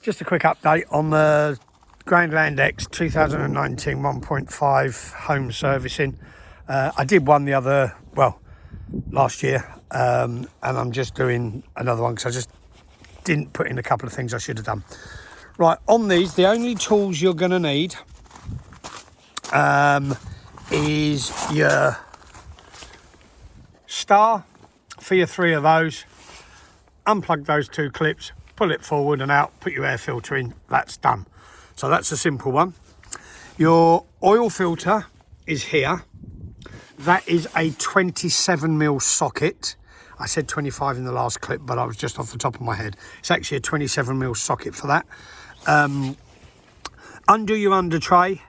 Just a quick update on the Grandland X 2019 1.5 home servicing. I did one last year, and I'm just doing another one because I just didn't put in a couple of things I should have done. Right, on these, the only tools you're going to need is your star for your 3 of those. Unplug those 2 clips, pull it forward and out, put your air filter in, that's done. So that's a simple one. Your oil filter is here. That is a 27mm socket. I said 25 in the last clip, but I was just off the top of my head. It's actually a 27mm socket for that. Undo your under tray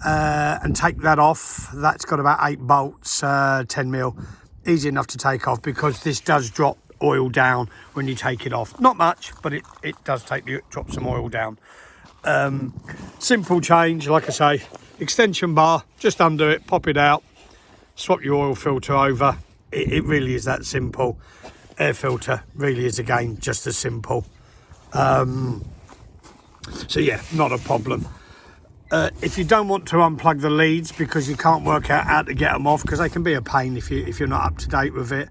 and take that off. That's got about 8 bolts, 10mm. Easy enough to take off because this does drop oil down when you take it off. Not much, but it does drop some oil down. Simple change, like I say, extension bar, just undo it, pop it out, swap your oil filter over. It really is that simple. Air filter really is, again, just as simple. So yeah, not a problem. If you don't want to unplug the leads because you can't work out how to get them off, because they can be a pain if you're not up to date with it,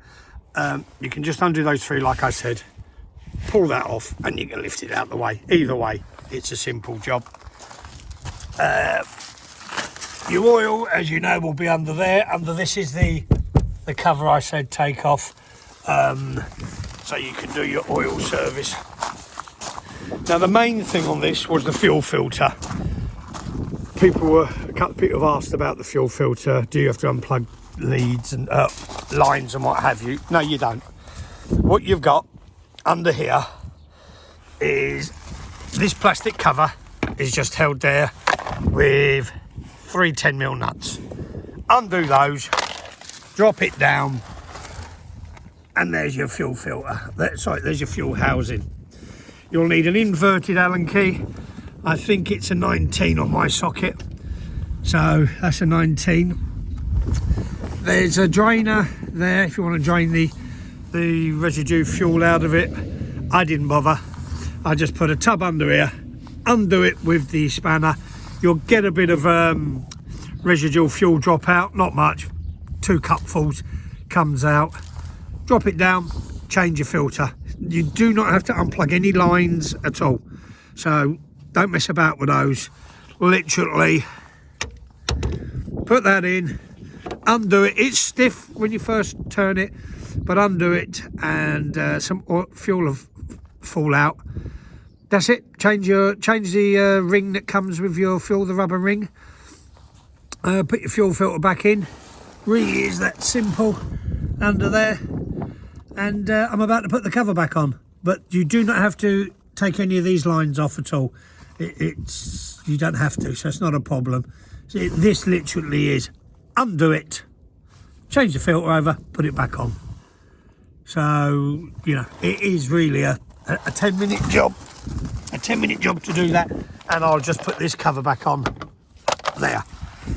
you can just undo those 3 like I said, pull that off and you can lift it out the way. Either way, it's a simple job. Your oil, as you know, will be under there. Under this is the cover I said take off, so you can do your oil service. Now the main thing on this was the fuel filter. A couple of people have asked about the fuel filter. Do you have to unplug leads and lines and what have you? No, you don't. What you've got under here is this plastic cover is just held there with 3 10mm nuts. Undo those, drop it down, and there's your fuel filter. There's your fuel housing. You'll need an inverted Allen key. I think it's a 19 on my socket, so that's a 19. There's a drainer there if you want to drain the residue fuel out of it. I didn't bother. I just put a tub under here, undo it with the spanner. You'll get a bit of residual fuel drop out, not much, 2 cupfuls comes out. Drop it down, change your filter. You do not have to unplug any lines at all, so don't mess about with those. Literally put that in, undo it. It's stiff when you first turn it, but undo it and some fuel will fall out. That's it. Change the ring that comes with your fuel, the rubber ring. Put your fuel filter back in. Really is that simple under there. And I'm about to put the cover back on, but you do not have to take any of these lines off at all. You don't have to, so it's not a problem. So this literally is undo it, change the filter over, put it back on. So, you know, it is really a 10-minute job. A 10-minute job to do that, and I'll just put this cover back on there.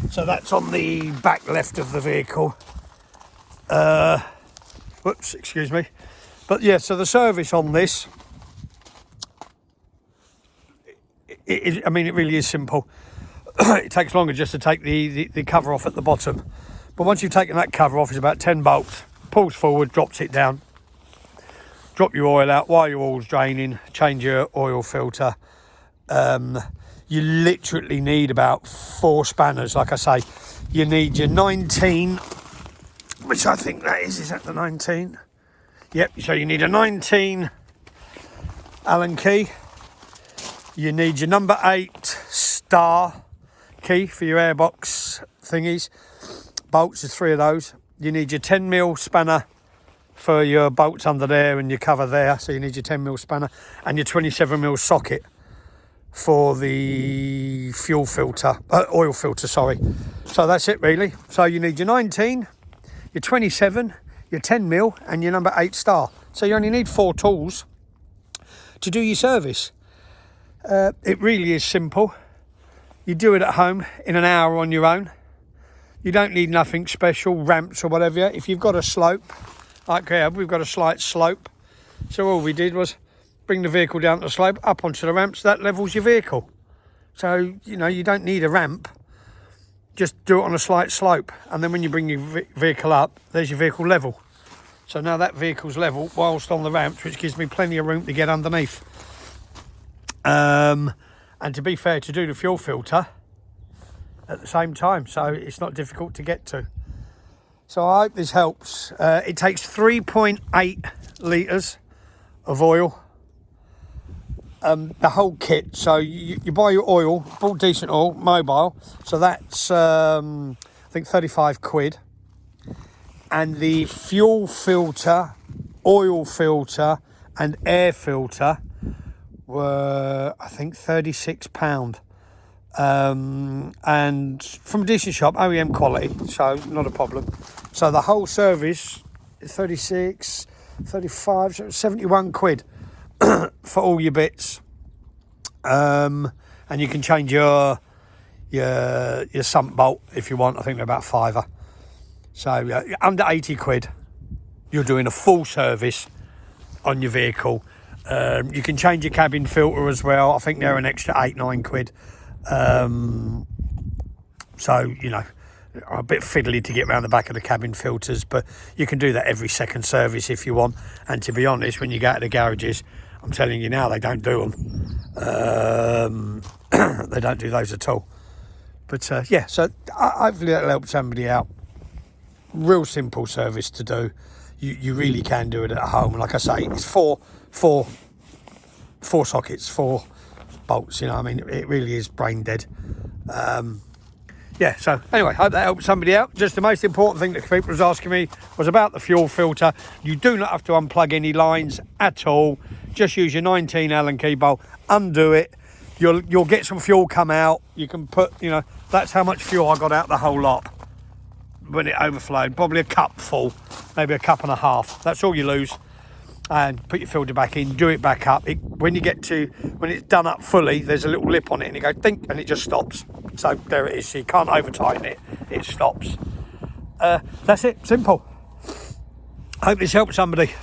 So that's on the back left of the vehicle. Whoops, excuse me. But yeah, so the service on this, I mean, it really is simple. It takes longer just to take the cover off at the bottom. But once you've taken that cover off, it's about 10 bolts. Pulls forward, drops it down. Drop your oil out while your oil's draining. Change your oil filter. You literally need about 4 spanners. Like I say, you need your 19, which I think that is that the 19? Yep, so you need a 19 Allen key. You need your number 8 star key for your airbox thingies. Bolts, there's 3 of those. You need your 10mm spanner for your bolts under there and your cover there. So you need your 10mm spanner and your 27mm socket for the fuel filter, oil filter, sorry. So that's it really. So you need your 19, your 27, your 10mm and your number 8 star. So you only need 4 tools to do your service. It really is simple. You do it at home in an hour on your own. You don't need nothing special, ramps or whatever. If you've got a slope, like here, we've got a slight slope. So all we did was bring the vehicle down the slope, up onto the ramps, that levels your vehicle. So, you know, you don't need a ramp. Just do it on a slight slope. And then when you bring your vehicle up, there's your vehicle level. So now that vehicle's level whilst on the ramps, which gives me plenty of room to get underneath. And to be fair, to do the fuel filter at the same time, so it's not difficult to get to. So I hope this helps. It takes 3.8 litres of oil, the whole kit. So you buy your oil, bought decent oil, mobile, so that's I think 35 quid. And the fuel filter, oil filter and air filter were, I think, £36. And from a decent shop, OEM quality, so not a problem. So the whole service is 36, 35, so 71 quid for all your bits. And you can change your sump bolt if you want. I think they're about £5. So under 80 quid, you're doing a full service on your vehicle. You can change your cabin filter as well. I think they're an extra 8-9 quid. So, you know, a bit fiddly to get around the back of the cabin filters, but you can do that every second service if you want. And to be honest, when you go to the garages, I'm telling you now, they don't do them. They don't do those at all. But yeah, so hopefully that'll help somebody out. Real simple service to do. You really can do it at home. Like I say, it's four sockets, 4 bolts. You know, I mean, it really is brain dead. Yeah. So anyway, hope that helps somebody out. Just the most important thing that people was asking me was about the fuel filter. You do not have to unplug any lines at all. Just use your 19 Allen key bolt, undo it. You'll get some fuel come out. You can put, you know, that's how much fuel I got out the whole lot when it overflowed. Probably a cup full, maybe a cup and a half. That's all you lose. And put your filter back in, do it back up. When it's done up fully, there's a little lip on it and you go think and it just stops. So there it is. So you can't over tighten it. It stops. That's it. Simple. Hope this helps somebody.